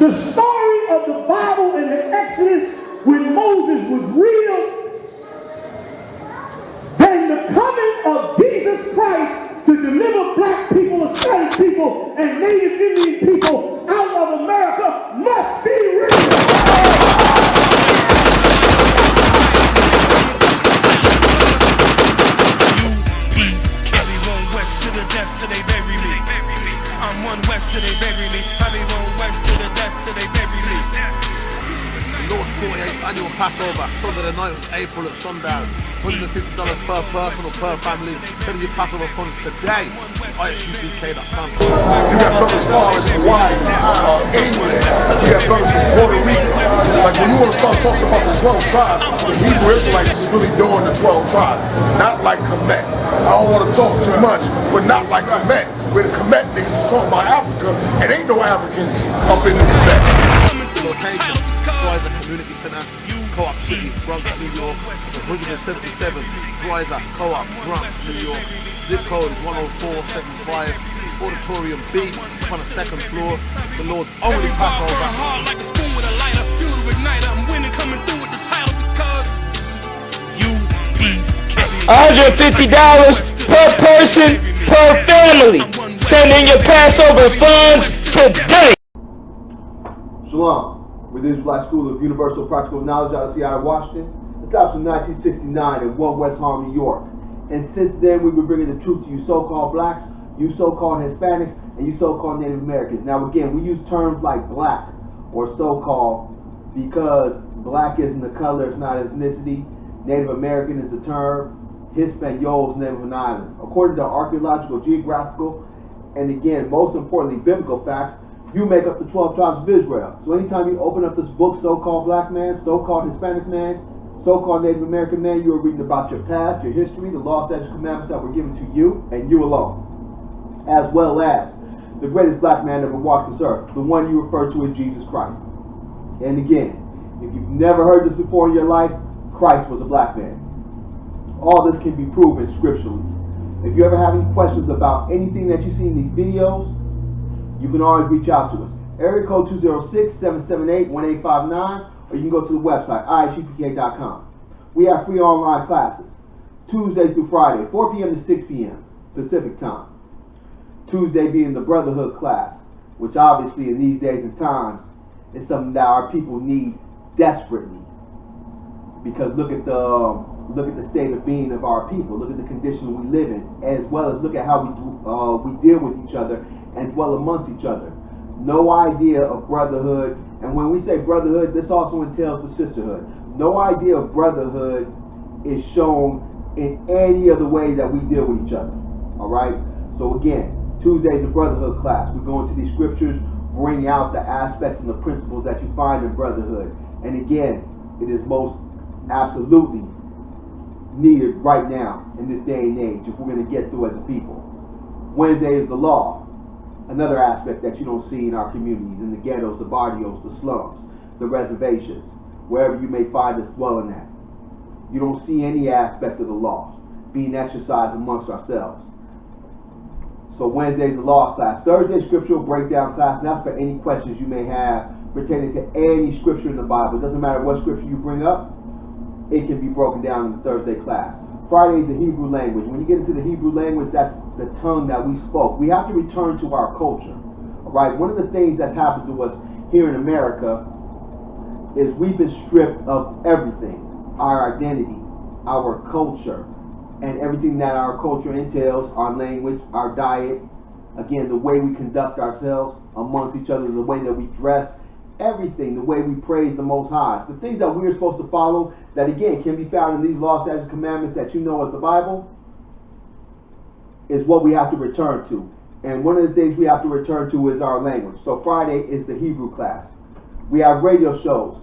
the story of the Bible and the Exodus when Moses was real, then the coming of Jesus Christ to deliver black people, Hispanic people, and Native Indian people out of America must be real. I'm one west till they bury me. I be one west to the death till they bury me. The Lord's 48th annual Passover, Sunday the 9th of April at sundown. $150 per person or per family. Send your Passover funds today. ISUPK.com. You got brothers far as Hawaii, England. You got brothers from Puerto Rico. Like when you want to start talking about the 12 tribes, the Hebrew Israelites is really doing the 12 tribes. Not like Kemet. I don't want to talk too much, but not like Kemet. Where the Kemet niggas is talking about Africa, and ain't no Africans up in the Kemet. Location, Dreiser Community Center, Co-op City, Bronx, New York. 177 Dreiser Co-op, Bronx, New York. Zip code is 10475. Auditorium B, on the second floor. The Lord's only Passover. Like a spoon with a lighter, fuel to ignite. I'm winning, coming through with the title because $150 per person per family. Send in your Passover funds today. Shalom. With the Israelite School of Universal Practical Knowledge out of Seattle, Washington, established in 1969 in 1 West Harlem, New York. And since then, we've been bringing the truth to you so-called blacks, you so-called Hispanics, and you so-called Native Americans. Now, again, we use terms like black or so-called because black isn't a color, it's not ethnicity. Native American is the term. Hispaniola is the name of an island. According to archaeological, geographical, and again, most importantly, biblical facts, you make up the 12 tribes of Israel. So anytime you open up this book, so-called black man, so-called Hispanic man, so-called Native American man, you are reading about your past, your history, the law, statutes, commandments that were given to you and you alone, as well as the greatest black man that ever walked this earth, the one you refer to as Jesus Christ. And again, if you've never heard this before in your life, Christ was a black man. All this can be proven scripturally. If you ever have any questions about anything that you see in these videos, you can always reach out to us. Area code 206-778-1859, or you can go to the website, isupk.com. We have free online classes, Tuesday through Friday, 4 p.m. to 6 p.m. Pacific time. Tuesday being the Brotherhood class, which obviously in these days and times is something that our people need desperately. Because look at the state of being of our people. Look at the condition we live in, as well as look at how we deal with each other and dwell amongst each other. No idea of brotherhood, and when we say brotherhood, this also entails the sisterhood. No idea of brotherhood is shown in any of the ways that we deal with each other. All right. So again, Tuesday's a brotherhood class. We go into these scriptures, bring out the aspects and the principles that you find in brotherhood. And again, it is most absolutely needed right now in this day and age if we're going to get through as a people. Wednesday is the law, another aspect that you don't see in our communities, in the ghettos, the barrios, the slums, the reservations, wherever you may find us dwelling at. You don't see any aspect of the law being exercised amongst ourselves. So Wednesday's the law class. Thursday, scriptural breakdown class, and that's for any questions you may have pertaining to any scripture in the Bible. It doesn't matter what scripture you bring up, it can be broken down in the Thursday class. Friday is the Hebrew language. When you get into the Hebrew language, that's the tongue that we spoke. We have to return to our culture. All right. One of the things that's happened to us here in America is we've been stripped of everything: our identity, our culture, and everything that our culture entails, our language, our diet, again, the way we conduct ourselves amongst each other, the way that we dress, everything, the way we praise the Most High. The things that we're supposed to follow that, again, can be found in these laws, statutes, commandments that you know as the Bible, is what we have to return to. And one of the things we have to return to is our language. So Friday is the Hebrew class. We have radio shows.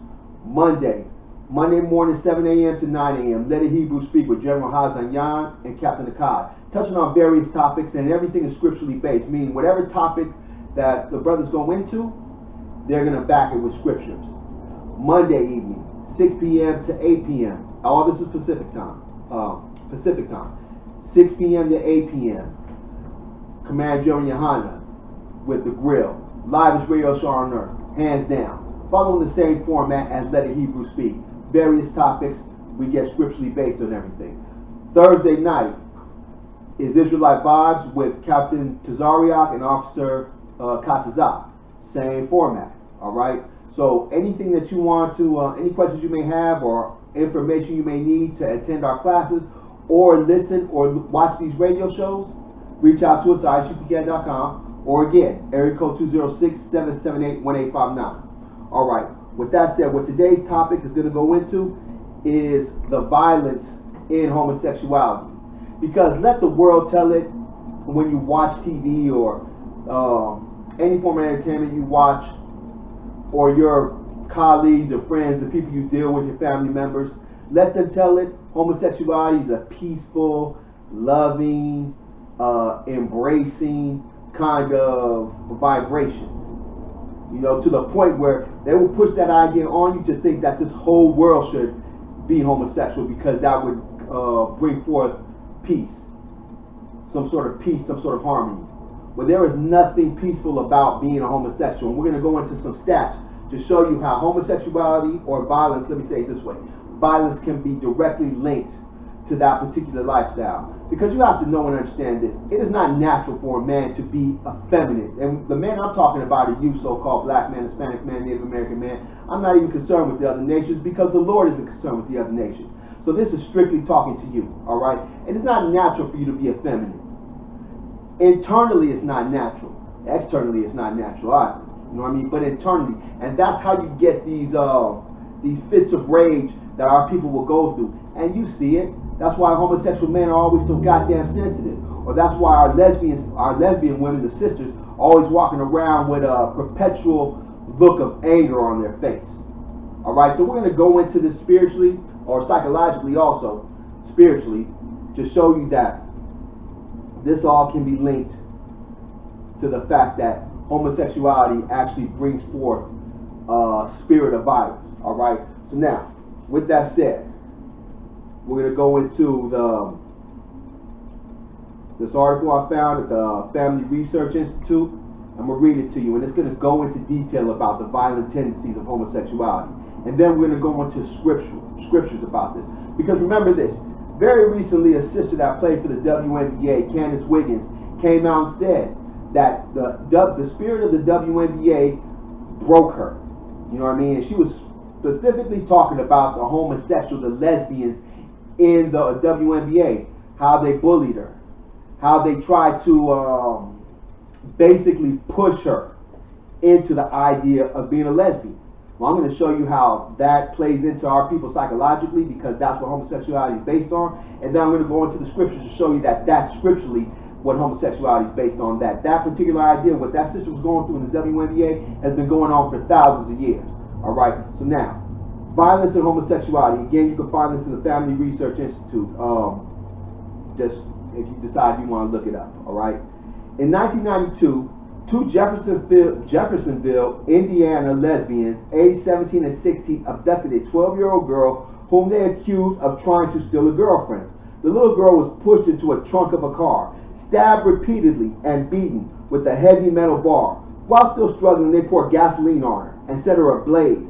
Monday morning, 7 a.m. to 9 a.m. Let a Hebrew Speak with General Hazanyan and Captain Akkad, touching on various topics, and everything is scripturally based, meaning whatever topic that the brothers go into, they're going to back it with scriptures. Monday evening, 6 p.m. to 8 p.m. All this is Pacific time. 6 p.m. to 8 p.m. Command Joe and Johanna with The Grill, livest radio show on earth. hands down. Following the same format as Let a Hebrew Speak. Various topics, we get scripturally based on everything. Thursday night is Israelite Vibes with Captain Tazariak and Officer Katazak. Same format, all right? So anything that you want to, any questions you may have or information you may need to attend our classes or listen or watch these radio shows, reach out to us at icpk.com or again, area code 206-778-1859. All right, with that said, what today's topic is going to go into is the violence in homosexuality. Because let the world tell it when you watch TV or any form of entertainment you watch, or your colleagues or friends, the people you deal with, your family members, let them tell it homosexuality is a peaceful, loving, embracing kind of vibration. You know, to the point where they will push that idea on you to think that this whole world should be homosexual because that would bring forth peace, some sort of peace, some sort of harmony. Well, there is nothing peaceful about being a homosexual. And we're going to go into some stats to show you how homosexuality or violence, let me say it this way, violence can be directly linked to that particular lifestyle. Because you have to know and understand this. It is not natural for a man to be effeminate. And the men I'm talking about are you so-called black man, Hispanic man, Native American man. I'm not even concerned with the other nations because the Lord isn't concerned with the other nations. So this is strictly talking to you, all right? And it's not natural for you to be effeminate. Internally, it's not natural. Externally, it's not natural either. You know what I mean? But internally, and that's how you get these fits of rage that our people will go through. And you see it. That's why homosexual men are always so goddamn sensitive. Or that's why our lesbian women, the sisters, are always walking around with a perpetual look of anger on their face. All right, so we're going to go into this spiritually or psychologically also, spiritually, to show you that this all can be linked to the fact that homosexuality actually brings forth a spirit of violence. All right. So now, with that said, we're going to go into this article I found at the Family Research Institute. I'm going to read it to you, and it's going to go into detail about the violent tendencies of homosexuality. And then we're going to go into scriptures about this. Because remember this, very recently a sister that played for the WNBA, Candace Wiggins, came out and said that the spirit of the WNBA broke her. You know what I mean? And she was specifically talking about the homosexuals, the lesbians in the WNBA, how they bullied her, how they tried to basically push her into the idea of being a lesbian. Well, I'm going to show you how that plays into our people psychologically, because that's what homosexuality is based on. And then I'm going to go into the scriptures to show you that that's scripturally what homosexuality is based on. That particular idea, what that sister was going through in the WNBA, has been going on for thousands of years. All right. So now, violence and homosexuality. Again, you can find this in the Family Research Institute. Just if you decide you want to look it up. All right. In 1992. Two Jeffersonville, Indiana lesbians, aged 17 and 16, abducted a 12-year-old girl whom they accused of trying to steal a girlfriend. The little girl was pushed into a trunk of a car, stabbed repeatedly, and beaten with a heavy metal bar. While still struggling, they poured gasoline on her and set her ablaze.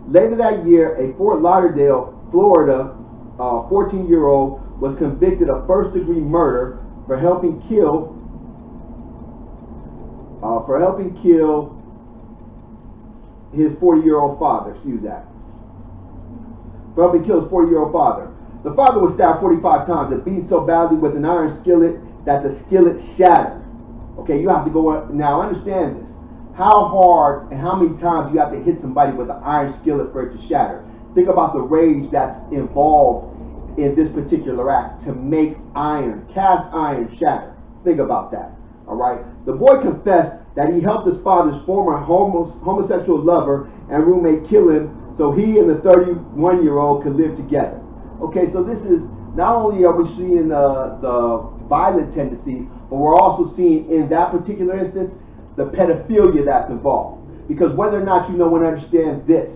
Later that year, a Fort Lauderdale, Florida, 14-year-old was convicted of first-degree murder for helping kill his 40-year-old father. Excuse that. For helping kill his 40-year-old father. The father was stabbed 45 times and beaten so badly with an iron skillet that the skillet shattered. Okay, you have to go now. Understand this. How hard and how many times you have to hit somebody with an iron skillet for it to shatter? Think about the rage that's involved in this particular act to make iron, cast iron, shatter. Think about that. All right. The boy confessed that he helped his father's former homosexual lover and roommate kill him so he and the 31-year-old could live together. Okay, so this is not only are we seeing the violent tendencies, but we're also seeing in that particular instance the pedophilia that's involved. Because whether or not you know and understand this,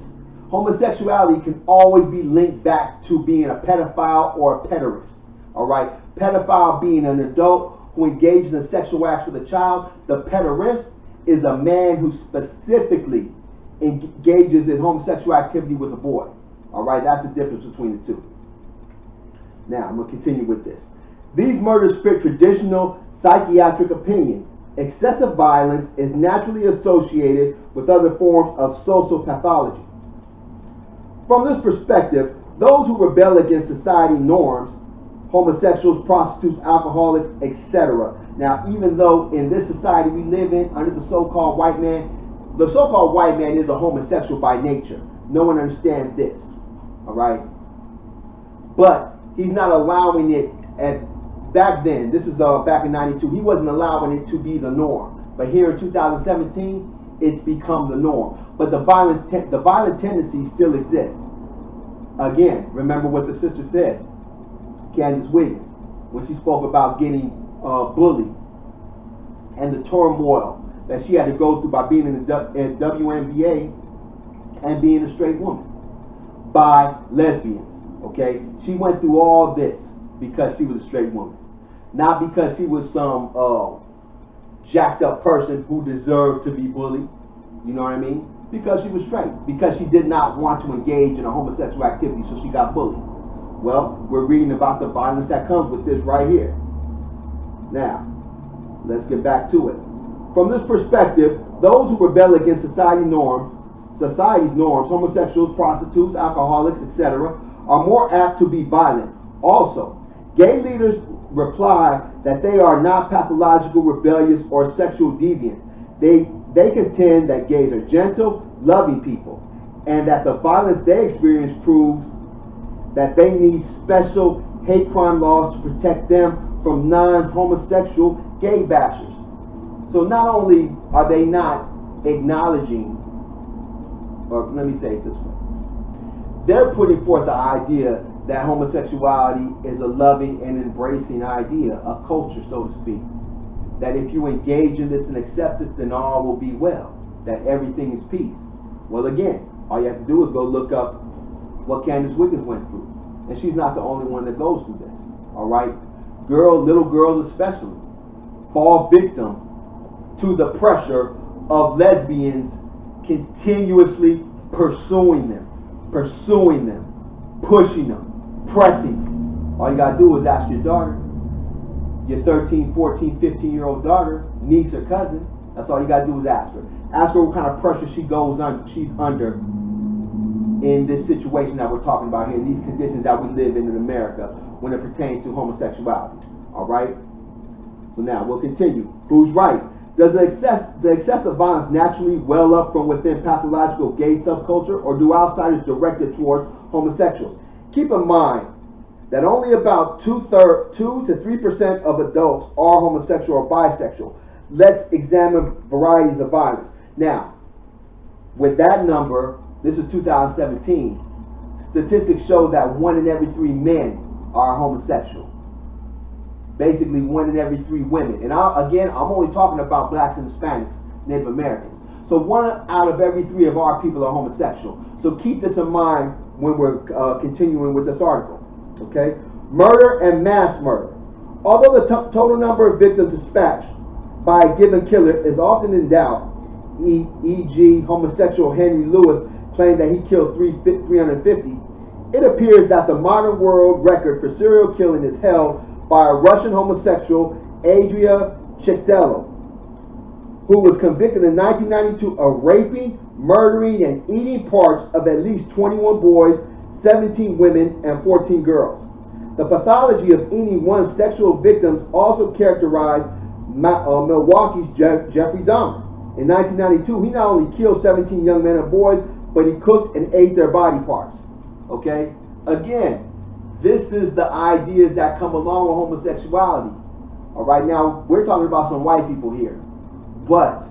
homosexuality can always be linked back to being a pedophile or a pederast. All right, pedophile being an adult who engages in sexual acts with a child. The pederast is a man who specifically engages in homosexual activity with a boy. All right, that's the difference between the two. Now, I'm going to continue with this. These murders fit traditional psychiatric opinion. Excessive violence is naturally associated with other forms of social pathology. From this perspective, those who rebel against society norms, homosexuals, prostitutes, alcoholics, etc. Now, even though in this society we live in, under the so-called white man is a homosexual by nature. No one understands this, all right? But he's not allowing it. Back then, this is back in '92, he wasn't allowing it to be the norm. But here in 2017, it's become the norm. But the violent tendency still exists. Again, remember what the sister said, Candace Wiggins, when she spoke about getting bullied and the turmoil that she had to go through by being in the WNBA and being a straight woman by lesbians. Okay, she went through all this because she was a straight woman, not because she was some jacked up person who deserved to be bullied. You know what I mean? Because she was straight, because she did not want to engage in a homosexual activity, so she got bullied. Well, we're reading about the violence that comes with this right here. Now, let's get back to it. From this perspective, those who rebel against society's norms, homosexuals, prostitutes, alcoholics, etc., are more apt to be violent. Also, gay leaders reply that they are not pathological, rebellious, or sexual deviants. They contend that gays are gentle, loving people, and that the violence they experience proves that they need special hate crime laws to protect them from non-homosexual gay bashers. So not only are they not acknowledging, or let me say it this way, they're putting forth the idea that homosexuality is a loving and embracing idea, a culture, so to speak. That if you engage in this and accept this, then all will be well. That everything is peace. Well, again, all you have to do is go look up what Candace Wiggins went through. And she's not the only one that goes through this. All right? Little girls especially, fall victim to the pressure of lesbians continuously pursuing them, pushing them, pressing them. All you got to do is ask your daughter, your 13, 14, 15-year-old daughter, niece or cousin. That's all you got to do is ask her. Ask her what kind of pressure she's under in this situation that we're talking about here, in these conditions that we live in America when it pertains to homosexuality. All right? So now we'll continue. Who's right? Does the excessive violence naturally well up from within pathological gay subculture, or do outsiders direct it towards homosexuals? Keep in mind that only about 2 to 3% of adults are homosexual or bisexual. Let's examine varieties of violence. Now, with that number, this is 2017, statistics show that 1 in every 3 men are homosexual. Basically, 1 in every 3 women. And I'm only talking about blacks and Hispanics, Native Americans. So 1 out of every 3 of our people are homosexual. So keep this in mind when we're continuing with this article. Okay? Murder and mass murder. Although the total number of victims dispatched by a given killer is often in doubt, e.g. homosexual Henry Lewis claimed that he killed 350, it appears that the modern world record for serial killing is held by a Russian homosexual, Adria Chiktello, who was convicted in 1992 of raping, murdering, and eating parts of at least 21 boys, 17 women, and 14 girls. The pathology of any one's sexual victims also characterized Milwaukee's Jeffrey Dahmer. In 1992, he not only killed 17 young men and boys, but he cooked and ate their body parts. Okay? Again, this is the ideas that come along with homosexuality. All right, now we're talking about some white people here. But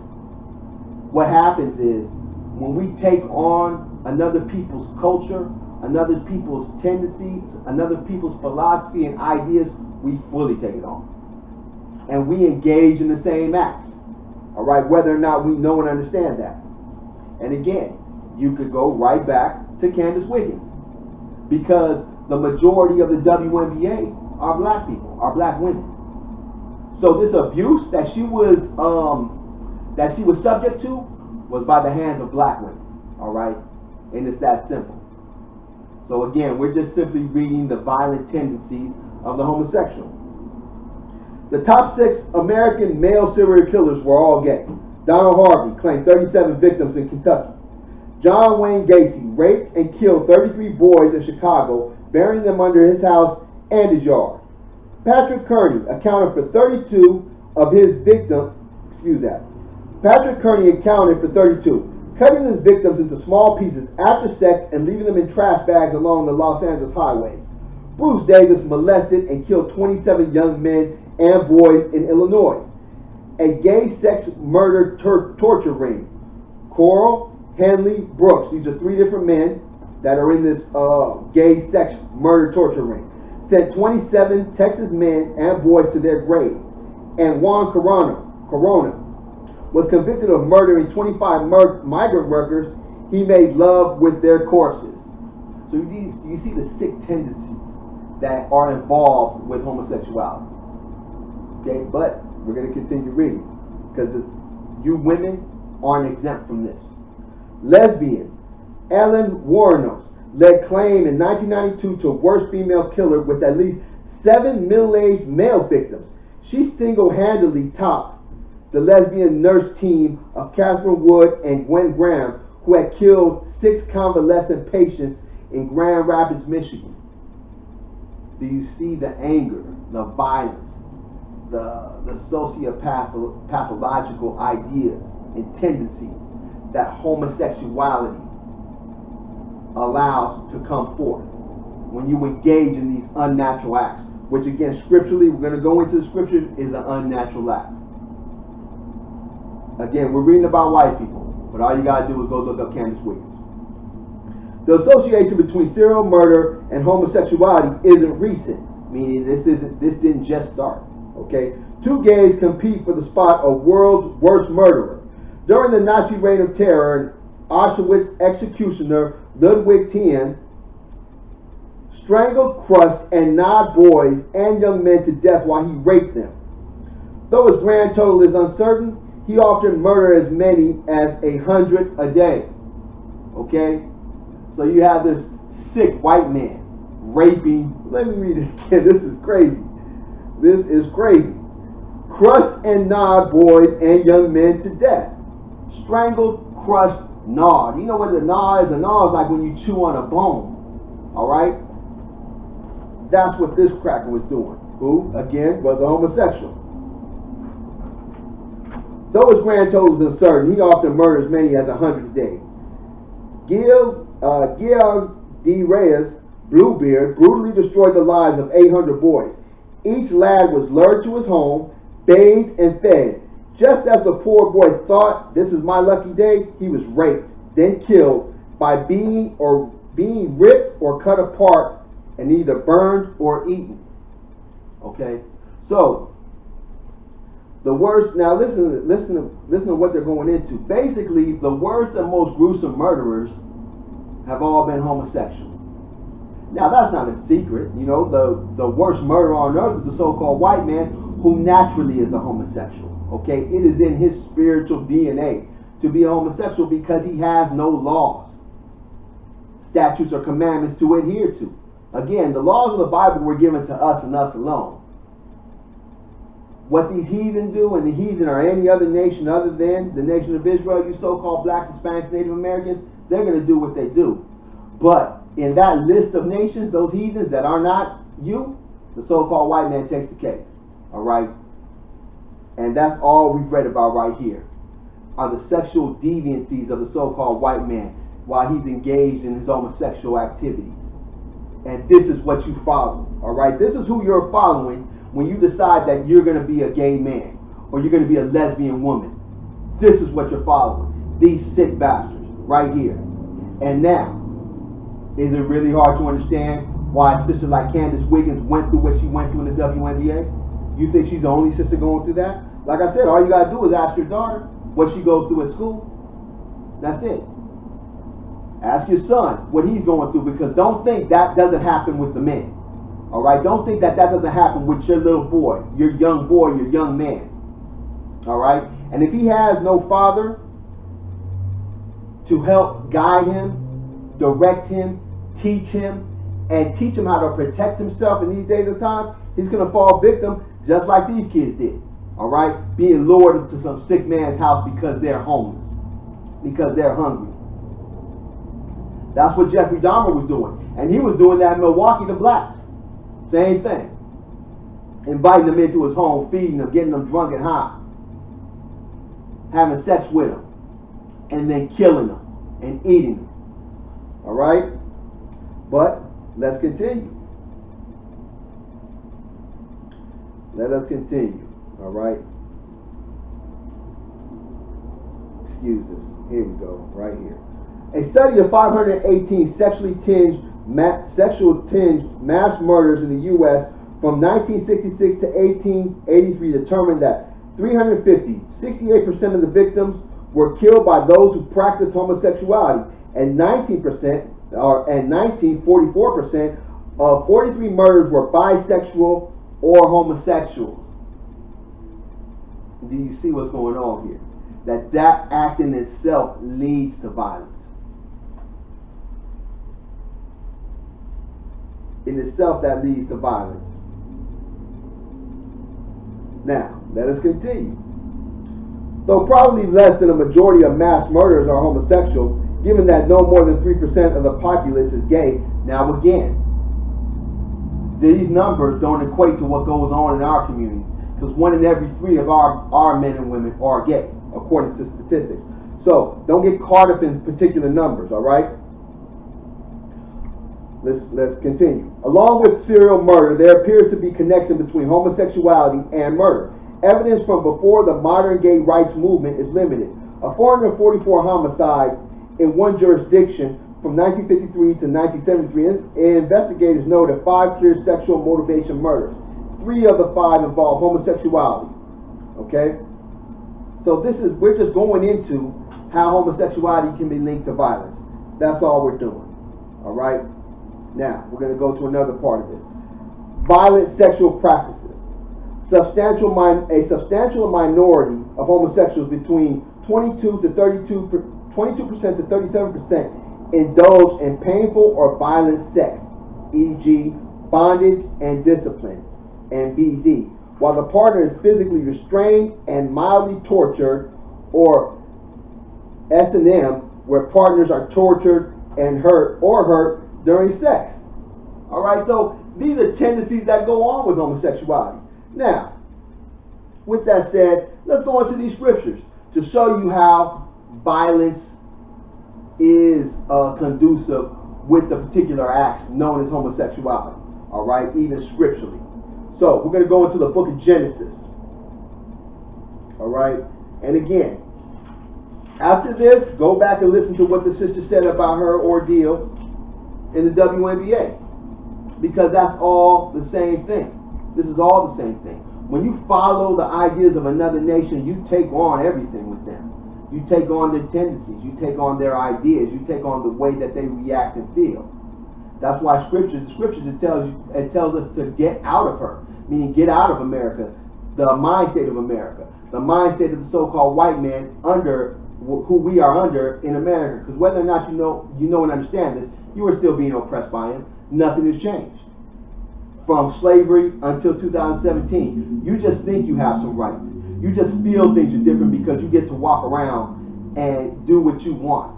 what happens is when we take on another people's culture, another people's tendencies, another people's philosophy and ideas, we fully take it on. And we engage in the same acts. All right, whether or not we know and understand that. And again, you could go right back to Candace Wiggins, because the majority of the WNBA are black people, are black women. So this abuse that she was subject to was by the hands of black women. All right? And it's that simple. So again, we're just simply reading the violent tendencies of the homosexual. The top 6 American male serial killers were all gay. Donald Harvey claimed 37 victims in Kentucky. John Wayne Gacy raped and killed 33 boys in Chicago, burying them under his house and his yard. Patrick Kearney accounted for 32 of his victims. Patrick Kearney accounted for 32, cutting his victims into small pieces after sex and leaving them in trash bags along the Los Angeles highways. Bruce Davis molested and killed 27 young men and boys in Illinois. A gay sex murder torture ring. Coral, Henley, Brooks. These are 3 different men that are in this gay sex murder torture ring. Sent 27 Texas men and boys to their grave. And Juan Corona was convicted of murdering 25 migrant workers. He made love with their corpses. So you see the sick tendencies that are involved with homosexuality. Okay, but we're going to continue reading because you women aren't exempt from this. Lesbian Ellen Wuornos led claim in 1992 to worst female killer with at least 7 middle-aged male victims. She single-handedly topped the lesbian nurse team of Catherine Wood and Gwen Graham, who had killed 6 convalescent patients in Grand Rapids, Michigan. Do you see the anger, the violence, the sociopathological ideas and tendencies that homosexuality allows to come forth when you engage in these unnatural acts, which again, scripturally, we're going to go into the scriptures, is an unnatural act. Again, we're reading about white people, but all you got to do is go look up Candace Wiggins. The association between serial murder and homosexuality isn't recent, meaning this didn't just start. Okay, 2 gays compete for the spot of world's worst murderer. During the Nazi reign of terror, Auschwitz executioner Ludwig Tien strangled, crushed, and gnawed boys and young men to death while he raped them. Though his grand total is uncertain, he often murdered as many as 100 a day. Okay? So you have this sick white man raping. Let me read it again. This is crazy. This is crazy. Crushed and gnawed boys and young men to death. Strangled, crushed, gnawed. You know what a gnaw is? A gnaw is like when you chew on a bone. Alright? That's what this cracker was doing. Who, again, was a homosexual. Though his grand total is uncertain, he often murders as many as 100 a day. Gilles de Reyes, Bluebeard, brutally destroyed the lives of 800 boys. Each lad was lured to his home, bathed, and fed. Just as the poor boy thought, this is my lucky day, he was raped, then killed by being ripped or cut apart and either burned or eaten. Okay? So, the worst, now listen to what they're going into. Basically, the worst and most gruesome murderers have all been homosexual. Now, that's not a secret. You know, the worst murderer on earth is the so-called white man who naturally is a homosexual. Okay? It is in his spiritual DNA to be a homosexual because he has no laws, statutes, or commandments to adhere to. Again, the laws of the Bible were given to us and us alone. What these heathen do, and the heathen are any other nation other than the nation of Israel, you so-called blacks, Hispanics, Native Americans, they're going to do what they do. But in that list of nations, those heathens that are not you, the so-called white man takes the cake. All right? And that's all we've read about right here, are the sexual deviancies of the so-called white man while he's engaged in his homosexual activities. And this is what you follow. All right? This is who you're following when you decide that you're going to be a gay man or you're going to be a lesbian woman. This is what you're following. These sick bastards right here. And now, is it really hard to understand why a sister like Candace Wiggins went through what she went through in the WNBA? You think she's the only sister going through that? Like I said, all you got to do is ask your daughter what she goes through at school. That's it. Ask your son what he's going through, because don't think that doesn't happen with the men. All right? Don't think that doesn't happen with your little boy, your young man. All right? And if he has no father to help guide him, direct him, teach him, and teach him how to protect himself in these days of time, he's going to fall victim just like these kids did. All right? Being lured into some sick man's house because they're homeless, because they're hungry. That's what Jeffrey Dahmer was doing. And he was doing that in Milwaukee to blacks. Same thing. Inviting them into his home, feeding them, getting them drunk and high. Having sex with them. And then killing them and eating them. All right? But let's continue. Let us continue. All right? Excuse us. Here we go. Right here. A study of 518 sexually tinged mass murders in the U.S. from 1966 to 1883 determined that 350, 68% of the victims were killed by those who practiced homosexuality, and 44% of 43 murders were bisexual or homosexuals. Do you see what's going on here? That act in itself leads to violence. In itself, that leads to violence. Now, let us continue. Though probably less than a majority of mass murders are homosexual, given that no more than 3% of the populace is gay. Now again, these numbers don't equate to what goes on in our communities, because 1 in every 3 of our men and women are gay, according to statistics. So don't get caught up in particular numbers, all right? Let's continue. Along with serial murder, there appears to be connection between homosexuality and murder. Evidence from before the modern gay rights movement is limited. Of 444 homicides in one jurisdiction from 1953 to 1973, investigators know that 5 clear sexual motivation murders. 3 of the 5 involve homosexuality. Okay? So we're just going into how homosexuality can be linked to violence. That's all we're doing. All right? Now, we're going to go to another part of this. Violent sexual practices. A substantial minority of homosexuals between 22% to 37% indulge in painful or violent sex, e.g. bondage and discipline, and BD, while the partner is physically restrained and mildly tortured, or S&M, where partners are tortured and hurt during sex. All right, so these are tendencies that go on with homosexuality. Now, with that said, let's go into these scriptures to show you how violence is conducive with the particular acts known as homosexuality. All right, even scripturally. So we're going to go into the book of Genesis. All right, and again, after this, go back and listen to what the sister said about her ordeal in the WNBA, because that's all the same thing. This is all the same thing. When you follow the ideas of another nation, you take on everything with them. You take on their tendencies. You take on their ideas. You take on the way that they react and feel. That's why the scripture tells us to get out of her, meaning get out of America, the mind state of America, the mind state of the so-called white man under who we are under in America. Because whether or not you know and understand this, you are still being oppressed by him. Nothing has changed. From slavery until 2017, you just think you have some rights. You just feel things are different because you get to walk around and do what you want.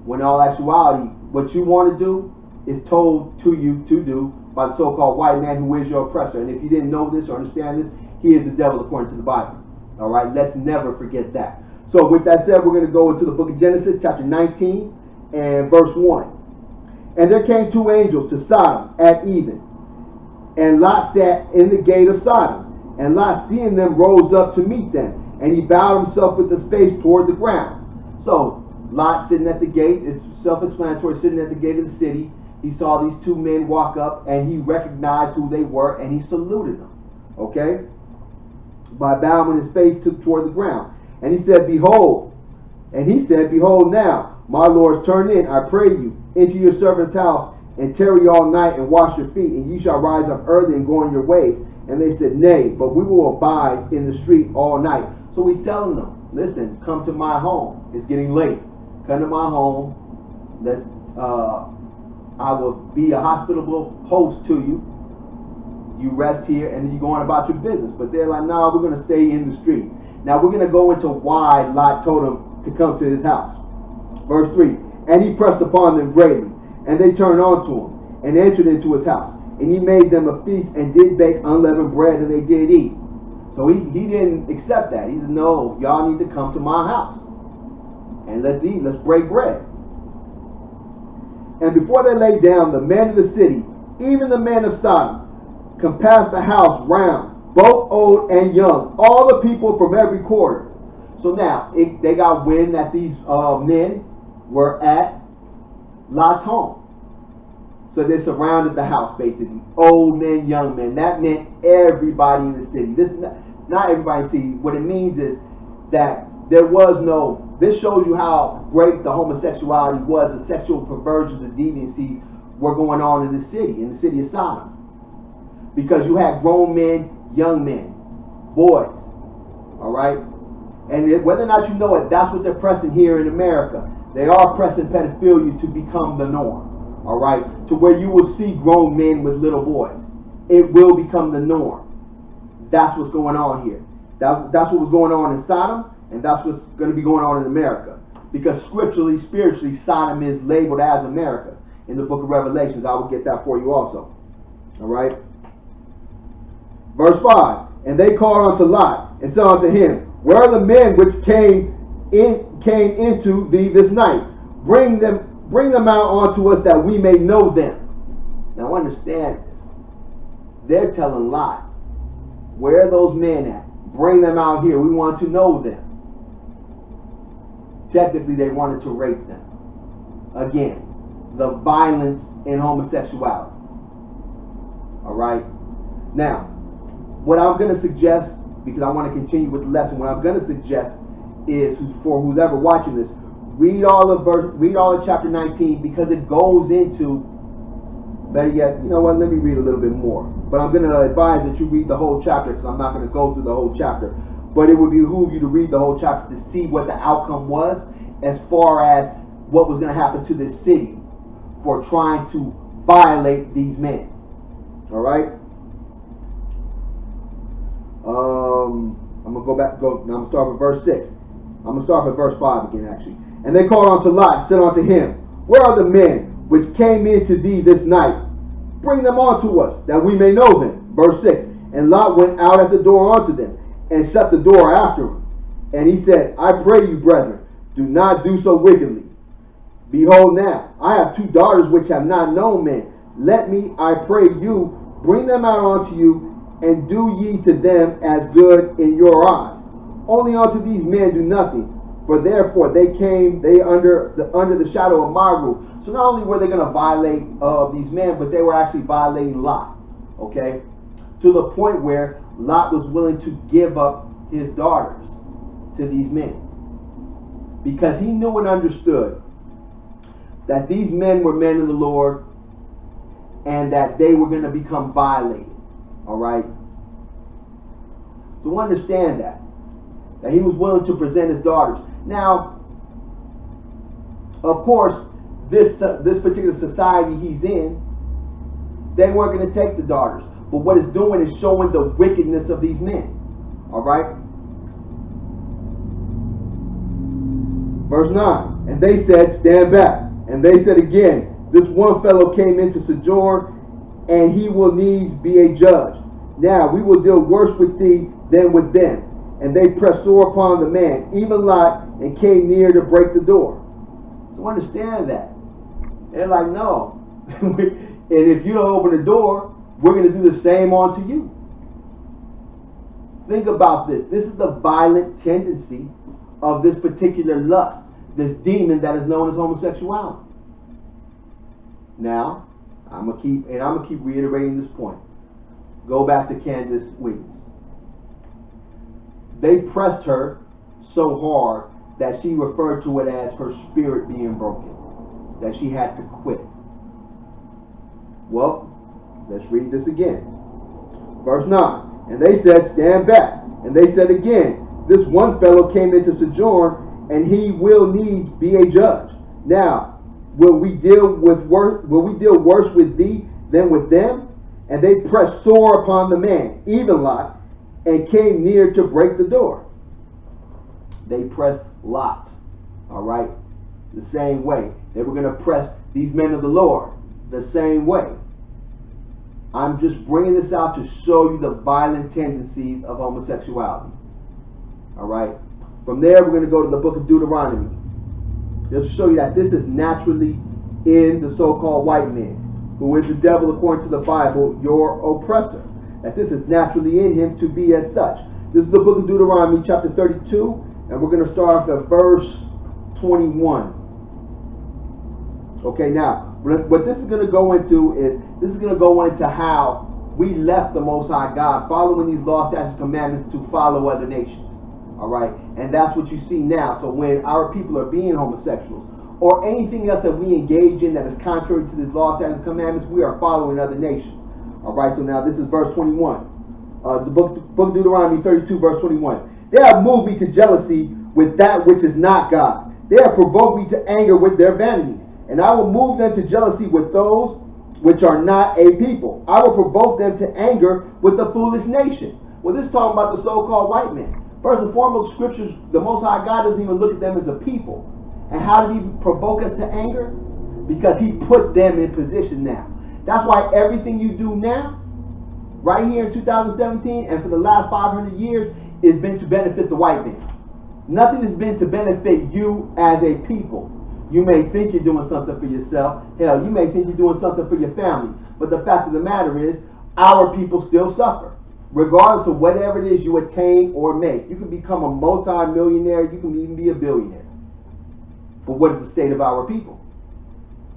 When in all actuality, what you want to do is told to you to do by the so-called white man who is your oppressor. And if you didn't know this or understand this, he is the devil according to the Bible. All right, let's never forget that. So with that said, we're going to go into the book of Genesis, chapter 19 and verse 1. And there came 2 angels to Sodom at even, and Lot sat in the gate of Sodom. And Lot, seeing them, rose up to meet them, and he bowed himself with his face toward the ground. So Lot sitting at the gate, it's self-explanatory, sitting at the gate of the city. He saw these 2 men walk up, and he recognized who they were, and he saluted them. Okay? By bowing his face toward the ground. And he said, Behold. And he said, Behold now, my lords, turn in, I pray you, into your servant's house, and tarry all night, and wash your feet, and ye shall rise up early and go on your ways. And they said, Nay, but we will abide in the street all night. So he's telling them, listen, come to my home. It's getting late. come to my home. I will be a hospitable host to you. You rest here, and then you go on about your business. But they're like, no, we're going to stay in the street. Now we're going to go into why Lot told him to come to his house. Verse 3, and he pressed upon them greatly, and they turned unto him, and entered into his house. And he made them a feast, and did bake unleavened bread, and they did eat. So he didn't accept that. He said, no, y'all need to come to my house. And let's eat, let's break bread. And before they lay down, the men of the city, even the men of Sodom, compassed the house round, both old and young, all the people from every quarter. So now, they got wind that these men were at Lot's home. So they surrounded the house, basically. Old men, young men. That meant everybody in the city. Not everybody in the city. What it means is that there was no... This shows you how great the homosexuality was, the sexual perversion, the deviancy were going on in the city of Sodom. Because you had grown men, young men, boys. All right? And whether or not you know it, that's what they're pressing here in America. They are pressing pedophilia to become the norm. All right? To where you will see grown men with little boys. It will become the norm. That's what's going on here. That's what was going on in Sodom, and that's what's going to be going on in America. Because scripturally, spiritually, Sodom is labeled as America. In the book of Revelations, I will get that for you also. All right? Verse 5, and they called unto Lot, and said unto him, where are the men which came into thee this night? Bring them out unto us, that we may know them. Now understand this. They're telling Lot, where are those men at? Bring them out here. We want to know them. Technically, they wanted to rape them. Again, the violence in homosexuality. All right? Now, what I'm going to suggest, because I want to continue with the lesson, what I'm going to suggest is, for who's ever watching this, read all of chapter 19, because it goes into, better yet, you know what, let me read a little bit more. But I'm going to advise that you read the whole chapter, because I'm not going to go through the whole chapter. But it would behoove you to read the whole chapter to see what the outcome was, as far as what was going to happen to this city for trying to violate these men. All right? I'm going to now I'm going to start with verse 6. I'm going to start with verse 5 again, actually. And they called unto Lot, and said unto him, where are the men which came into thee this night? Bring them unto us, that we may know them. Verse 6. And Lot went out at the door unto them, and shut the door after him. And he said, I pray you, brethren, do not do so wickedly. Behold now, I have 2 daughters which have not known men. Let me, I pray you, bring them out unto you, and do ye to them as good in your eyes. Only unto these men do nothing, for therefore they under the shadow of my roof. So not only were they going to violate these men, but they were actually violating Lot. Okay? To the point where Lot was willing to give up his daughters to these men. Because he knew and understood that these men were men of the Lord, and that they were going to become violated. All right? So understand that he was willing to present his daughters. Now, of course, this particular society he's in, they weren't going to take the daughters. But what it's doing is showing the wickedness of these men. All right? Verse 9, and they said, stand back. And they said again, this one fellow came into sojourn, and he will needs be a judge. Now we will deal worse with thee than with them. And they pressed sore upon the man, even Lot, and came near to break the door. So understand that. They're like, no. And if you don't open the door, we're going to do the same unto you. Think about this. This is the violent tendency of this particular lust, this demon that is known as homosexuality. Now, I'm gonna keep reiterating this point. Go back to Candace Williams. They pressed her so hard that she referred to it as her spirit being broken, that she had to quit. Well, let's read this again. Verse 9. And they said, stand back. And they said again, this one fellow came into sojourn, and he will needs be a judge. Now, will we deal worse with thee than with them? And they pressed sore upon the man, even Lot, and came near to break the door. They pressed Lot. All right? The same way. They were going to press these men of the Lord the same way. I'm just bringing this out to show you the violent tendencies of homosexuality. All right? From there, we're going to go to the book of Deuteronomy. Just to show you that this is naturally in the so-called white man, who is the devil according to the Bible, your oppressor. That this is naturally in him to be as such. This is the book of Deuteronomy, chapter 32, and we're going to start off at verse 21. Okay, now, what this is going to go into is, this is going to go into how we left the Most High God, following these laws, statutes, commandments to follow other nations. All right, and that's what you see now. So when our people are being homosexuals, or anything else that we engage in that is contrary to these laws, statutes, commandments, we are following other nations. All right, so now this is verse 21. The book of Deuteronomy 32, verse 21. They have moved me to jealousy with that which is not God. They have provoked me to anger with their vanity. And I will move them to jealousy with those which are not a people. I will provoke them to anger with the foolish nation. Well, this is talking about the so-called white man. First and foremost, scriptures, the Most High God doesn't even look at them as a people. And how did he provoke us to anger? Because he put them in position now. That's why everything you do now, right here in 2017, and for the last 500 years, has been to benefit the white man. Nothing has been to benefit you as a people. You may think you're doing something for yourself. Hell, you may think you're doing something for your family. But the fact of the matter is, our people still suffer. Regardless of whatever it is you attain or make. You can become a multi-millionaire. You can even be a billionaire. But what is the state of our people?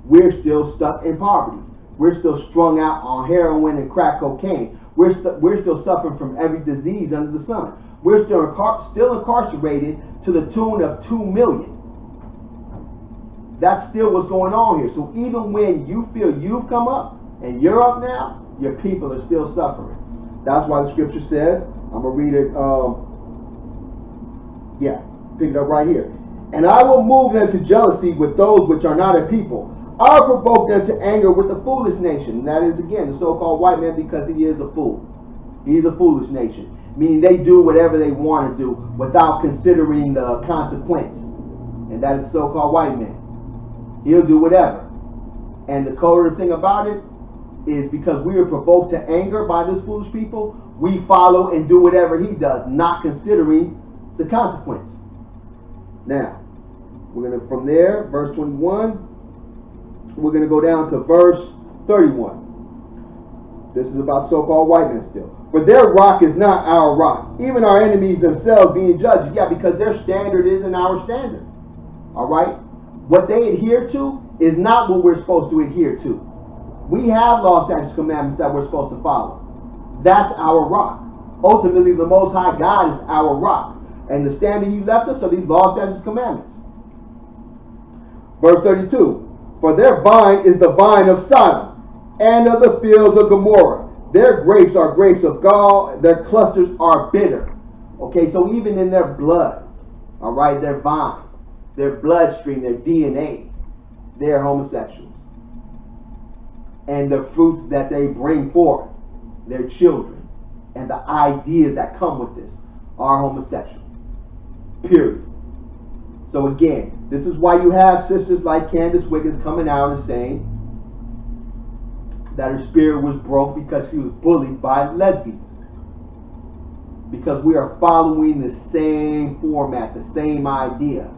We're still stuck in poverty. We're still strung out on heroin and crack cocaine. We're still suffering from every disease under the sun. We're still incarcerated to the tune of 2 million. That's still what's going on here. So even when you feel you've come up and you're up now, your people are still suffering. That's why the scripture says, I'm going to read it, pick it up right here. And I will move them to jealousy with those which are not a people. I will provoke them to anger with the foolish nation. And that is, again, the so-called white man, because he is a fool. He's a foolish nation. Meaning they do whatever they want to do without considering the consequence. And that is the so-called white man. He'll do whatever. And the colder thing about it is, because we are provoked to anger by this foolish people, we follow and do whatever he does, not considering the consequence. Now, we're going to, from there, verse 21, we're going to go down to verse 31. This is about so-called white men still. For their rock is not our rock, even our enemies themselves being judged. Yeah, because their standard isn't our standard. All right? What they adhere to is not what we're supposed to adhere to. We have laws, statutes, commandments that we're supposed to follow. That's our rock. Ultimately, the Most High God is our rock. And the standard he left us are these laws, statutes, commandments. Verse 32. For their vine is the vine of Sodom, and of the fields of Gomorrah. Their grapes are grapes of gall, their clusters are bitter. Okay, so even in their blood, all right, their vine, their bloodstream, their DNA, they're homosexuals. And the fruits that they bring forth, their children, and the ideas that come with this are homosexual. Period. So again, this is why you have sisters like Candace Wiggins coming out and saying that her spirit was broke because she was bullied by lesbians. Because we are following the same format, the same idea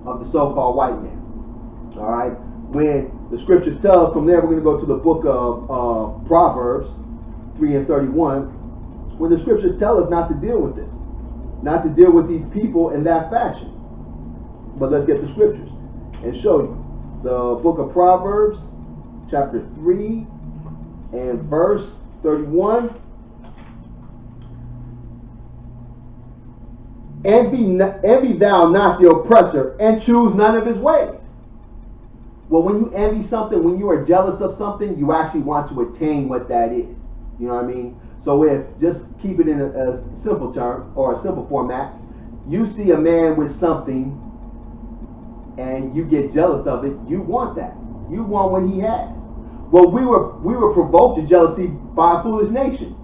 of the so-called white man. All right? When the scriptures tell us, from there we're going to go to the book of Proverbs 3 and 31, when the scriptures tell us not to deal with this, not to deal with these people in that fashion. But let's get the scriptures and show you. The book of Proverbs, chapter 3 and verse 31. Envy thou not the oppressor, and choose none of his ways. Well, when you envy something, when you are jealous of something, you actually want to attain what that is. You know what I mean? So if, just keep it in a simple term, or a simple format, you see a man with something and you get jealous of it, you want that. You want what he has. Well, we were provoked to jealousy by a foolish nation.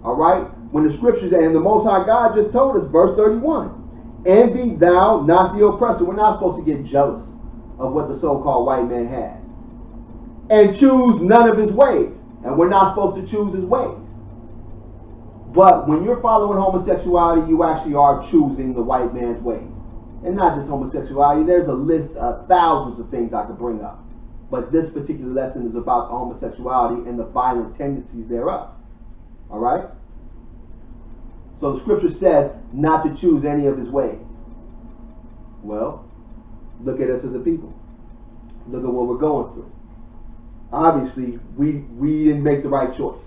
All right? When the scriptures, and the Most High God just told us, verse 31, envy thou not the oppressor. We're not supposed to get jealous of what the so-called white man has. And choose none of his ways. And we're not supposed to choose his ways. But when you're following homosexuality, you actually are choosing the white man's ways. And not just homosexuality. There's a list of thousands of things I could bring up. But this particular lesson is about homosexuality and the violent tendencies thereof. All right? So the scripture says not to choose any of his ways. Well, look at us as a people. Look at what we're going through. Obviously, we didn't make the right choice.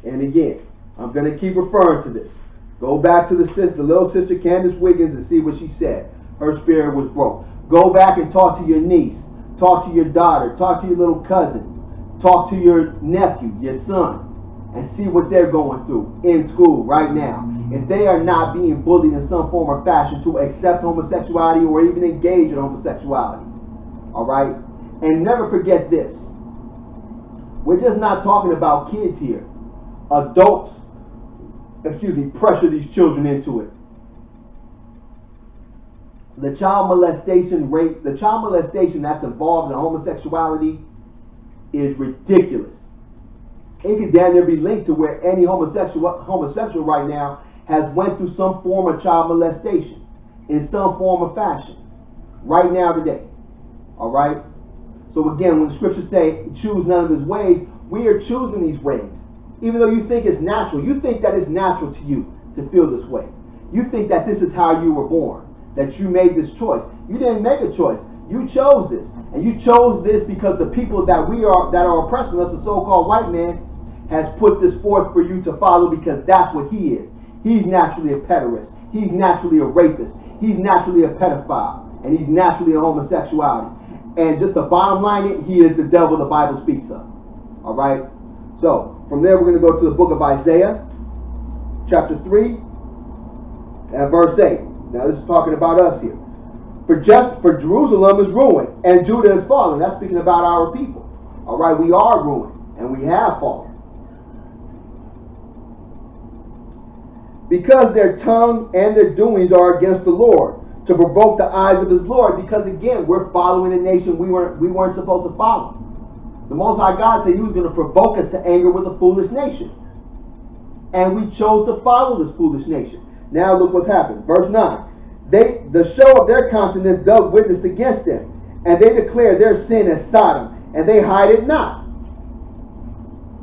And again, I'm going to keep referring to this. Go back to the little sister Candace Wiggins and see what she said. Her spirit was broke. Go back and talk to your niece. Talk to your daughter. Talk to your little cousin. Talk to your nephew, your son, and see what they're going through in school right now. If they are not being bullied in some form or fashion to accept homosexuality or even engage in homosexuality. All right? And never forget this. We're just not talking about kids here. Adults, pressure these children into it. The child molestation rate, the child molestation that's involved in homosexuality is ridiculous. It could damn near be linked to where any homosexual right now has went through some form of child molestation in some form of fashion right now today. All right? So again, when the scriptures say choose none of his ways, we are choosing these ways. Even though you think it's natural, you think that it's natural to you to feel this way. You think that this is how you were born, that you made this choice. You didn't make a choice. You chose this. And you chose this because the people that are oppressing us, the so-called white man, has put this forth for you to follow because that's what he is. He's naturally a pederast. He's naturally a rapist. He's naturally a pedophile. And he's naturally a homosexuality. And just the bottom line, he is the devil the Bible speaks of. All right? So, from there we're going to go to the book of Isaiah, chapter 3, and verse 8. Now this is talking about us here. For Jerusalem is ruined, and Judah is fallen. That's speaking about our people. All right, we are ruined, and we have fallen. Because their tongue and their doings are against the Lord, to provoke the eyes of his Lord. Because again, we're following a nation we weren't supposed to follow. The Most High God said he was going to provoke us to anger with a foolish nation. And we chose to follow this foolish nation. Now look what's happened. Verse 9. The show of their countenance does witness against them, and they declare their sin as Sodom, and they hide it not.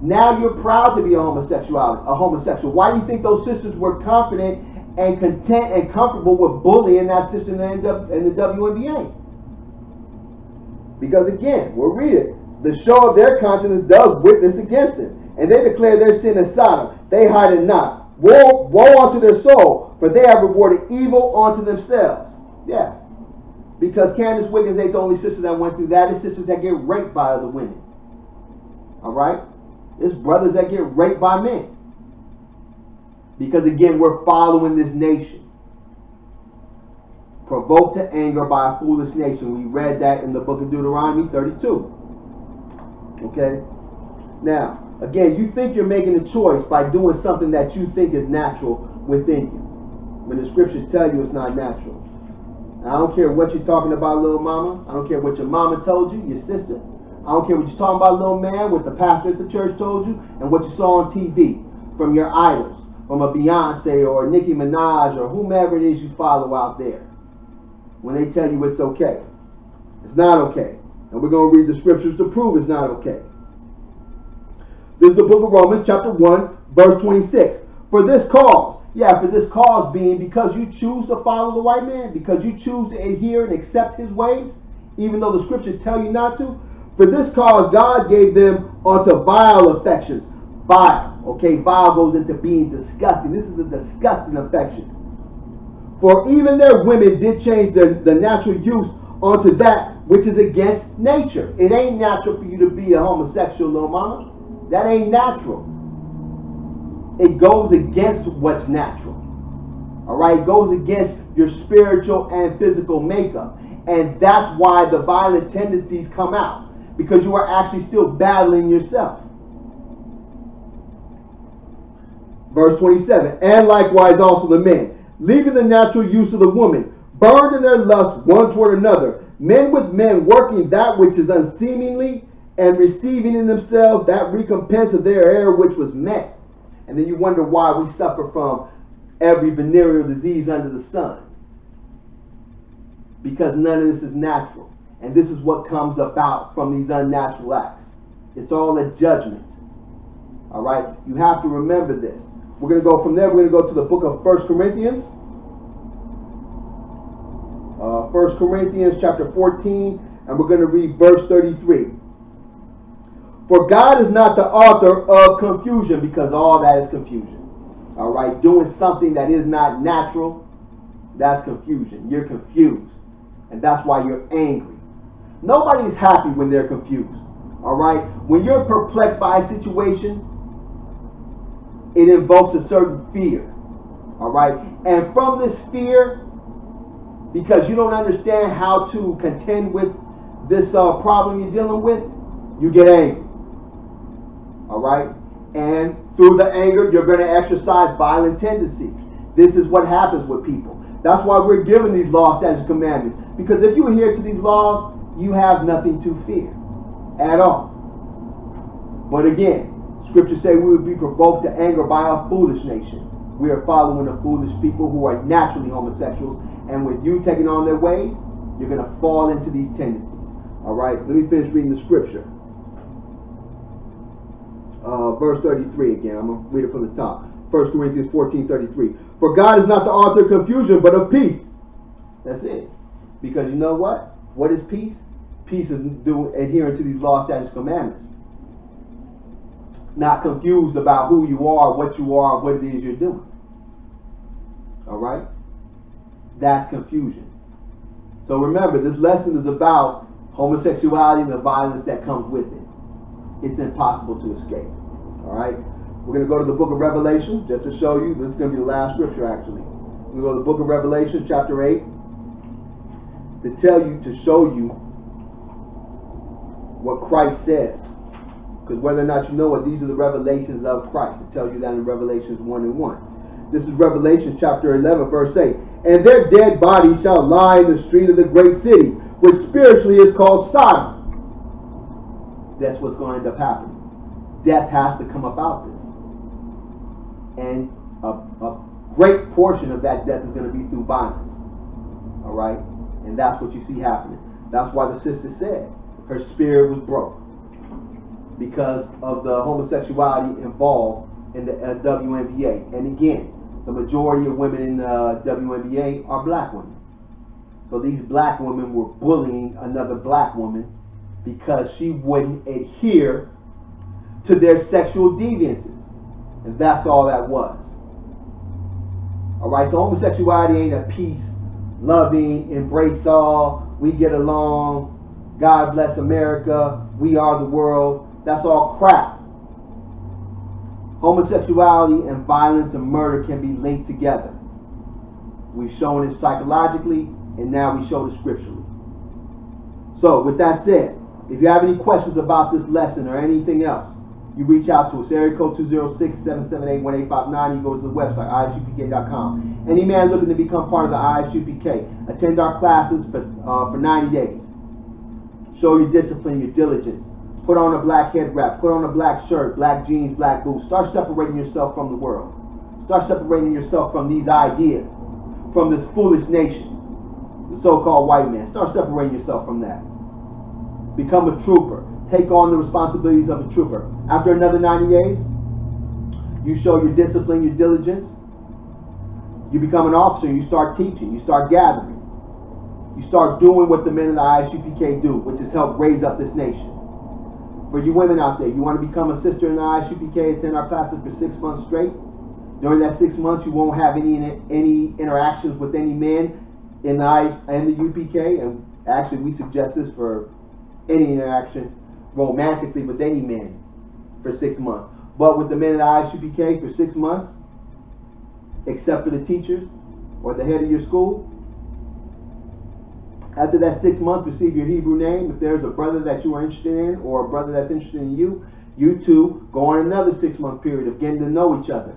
Now you're proud to be a homosexual. Why do you think those sisters were confident and content and comfortable with bullying that sister in the WNBA? Because again, we'll read it. The show of their countenance does witness against them, and they declare their sin as Sodom. They hide it not. Woe unto their soul, for they have rewarded evil unto themselves. Yeah. Because Candace Wiggins ain't the only sister that went through that. It's sisters that get raped by other women. Alright? It's brothers that get raped by men. Because again, we're following this nation. Provoked to anger by a foolish nation. We read that in the book of Deuteronomy 32. Okay? Now, again, you think you're making a choice by doing something that you think is natural within you. When the scriptures tell you it's not natural. Now, I don't care what you're talking about, little mama. I don't care what your mama told you, your sister. I don't care what you're talking about, little man, what the pastor at the church told you, and what you saw on TV from your idols, from a Beyonce or a Nicki Minaj or whomever it is you follow out there. When they tell you it's okay. It's not okay. And we're going to read the scriptures to prove it's not okay. This is the book of Romans, chapter 1, verse 26. For this cause being because you choose to follow the white man, because you choose to adhere and accept his ways, even though the scriptures tell you not to. For this cause God gave them unto vile affections. Vile. Okay, vile goes into being disgusting. This is a disgusting affection. For even their women did change the natural use onto that which is against nature. It ain't natural for you to be a homosexual, little mama. That ain't natural. It goes against what's natural. All right, it goes against your spiritual and physical makeup. And that's why the violent tendencies come out, because you are actually still battling yourself. Verse 27, and likewise also the men, leaving the natural use of the woman, burned in their lust one toward another, men with men working that which is unseemly, and receiving in themselves that recompense of their error which was met. And then you wonder why we suffer from every venereal disease under the sun. Because none of this is natural. And this is what comes about from these unnatural acts. It's all a judgment. All right? You have to remember this. We're going to go from there. We're going to go to the book of 1 Corinthians. 1 Corinthians chapter 14. And we're going to read verse 33. For God is not the author of confusion, because all that is confusion. All right? Doing something that is not natural, that's confusion. You're confused. And that's why you're angry. Nobody's happy when they're confused. All right? When you're perplexed by a situation, it invokes a certain fear. All right? And from this fear, because you don't understand how to contend with this problem you're dealing with, you get angry. All right? And through the anger, you're going to exercise violent tendencies. This is what happens with people. That's why we're given these laws, statutes, commandments. Because if you adhere to these laws, you have nothing to fear at all. But again, scriptures say we would be provoked to anger by a foolish nation. We are following the foolish people who are naturally homosexuals. And with you taking on their ways, you're going to fall into these tendencies. All right, let me finish reading the scripture. Verse 33 again. I'm going to read it from the top. 1 Corinthians 14:33. For God is not the author of confusion, but of peace. That's it. Because you know what? What is peace? Peace is adhering to these laws, statutes, commandments. Not confused about who you are, what it is you're doing. All right? That's confusion. So remember, this lesson is about homosexuality and the violence that comes with it. It's impossible to escape. All right? We're going to go to the book of Revelation, just to show you. This is going to be the last scripture, actually. We're going to go to the book of Revelation, chapter 8, to show you what Christ said. Because whether or not you know it, these are the revelations of Christ. It tells you that in Revelations 1:1. This is Revelation chapter 11, verse 8. And their dead bodies shall lie in the street of the great city, which spiritually is called Sodom. That's what's going to end up happening. Death has to come about this. And a great portion of that death is going to be through violence. All right? And that's what you see happening. That's why the sister said her spirit was broke. Because of the homosexuality involved in the WNBA. And again, the majority of women in the WNBA are black women. So these black women were bullying another black woman because she wouldn't adhere to their sexual deviances. And that's all that was. Alright, so homosexuality ain't a peace, loving, embrace all, we get along, God bless America, we are the world. That's all crap. Homosexuality and violence and murder can be linked together. We've shown it psychologically, and now we show it scripturally. So, with that said, if you have any questions about this lesson or anything else, you reach out to us. Area code 206-778-1859. You go to the website, isupk.com. Any man looking to become part of the ISUPK, attend our classes for 90 days. Show your discipline, your diligence. Put on a black head wrap. Put on a black shirt, black jeans, black boots. Start separating yourself from the world. Start separating yourself from these ideas, from this foolish nation, the so-called white man. Start separating yourself from that. Become a trooper. Take on the responsibilities of a trooper. After another 90 days, you show your discipline, your diligence. You become an officer. You start teaching. You start gathering. You start doing what the men of the ISUPK do, which is help raise up this nation. For you women out there, you want to become a sister in the ISUPK, attend our classes for 6 months straight. During that 6 months, you won't have any interactions with any men in the UPK. And actually, we suggest this for any interaction romantically with any men for 6 months. But with the men in the ISUPK for 6 months, except for the teachers, or the head of your school. After that 6 months, receive your Hebrew name. If there's a brother that you are interested in or a brother that's interested in you, you two go on another 6-month period of getting to know each other.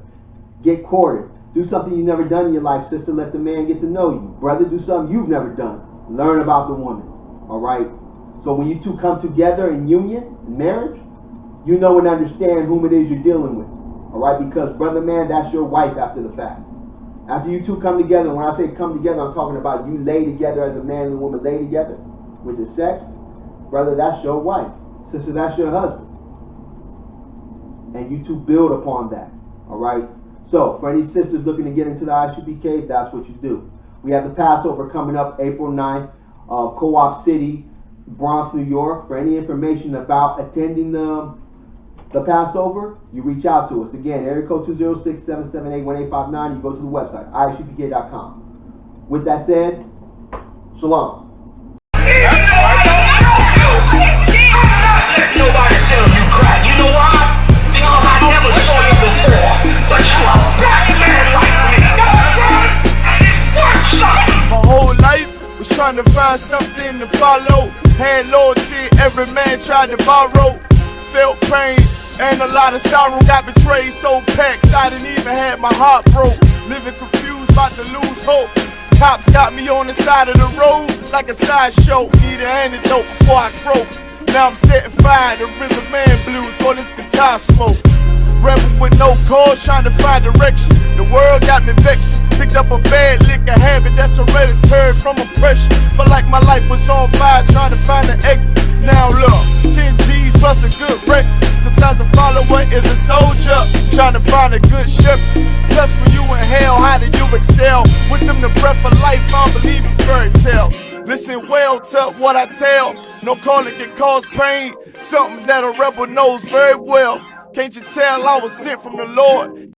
Get courted. Do something you've never done in your life, sister. Let the man get to know you. Brother, do something you've never done. Learn about the woman. All right? So when you two come together in union, in marriage, you know and understand whom it is you're dealing with. All right? Because, brother man, that's your wife after the fact. After you two come together, when I say come together, I'm talking about you lay together as a man and a woman lay together with the sex. Brother, that's your wife. Sister, that's your husband. And you two build upon that. All right? So, for any sisters looking to get into the ICPK, that's what you do. We have the Passover coming up April 9th, Co-op City, Bronx, New York. For any information about attending the Passover, you reach out to us. Again, area code 206-778-1859. You go to the website, ICPK.com. With that said, shalom. Nobody tell you cry. You know why? Because I never saw you before. But you are a black man like me. And it works something. My whole life was trying to find something to follow. Had loyalty, every man tried to borrow. Felt pain and a lot of sorrow. Got betrayed, so packed, I didn't even have my heart broke. Living confused, about to lose hope. Cops got me on the side of the road like a sideshow. Need an antidote before I croak. Now I'm setting fire to rhythm man blues, call this guitar smoke. Rebel with no cause, trying to find direction. The world got me vexed. Picked up a bad liquor habit that's hereditary from oppression. Felt like my life was on fire, trying to find an exit. Now look, 10 G's plus a good wreck. Sometimes a follower is a soldier, trying to find a good ship. Plus when you in hell, how do you excel? Wisdom the breath of life, I don't believe in fairy tale. Listen well to what I tell. No calling can cause pain, something that a rebel knows very well. Can't you tell I was sent from the Lord?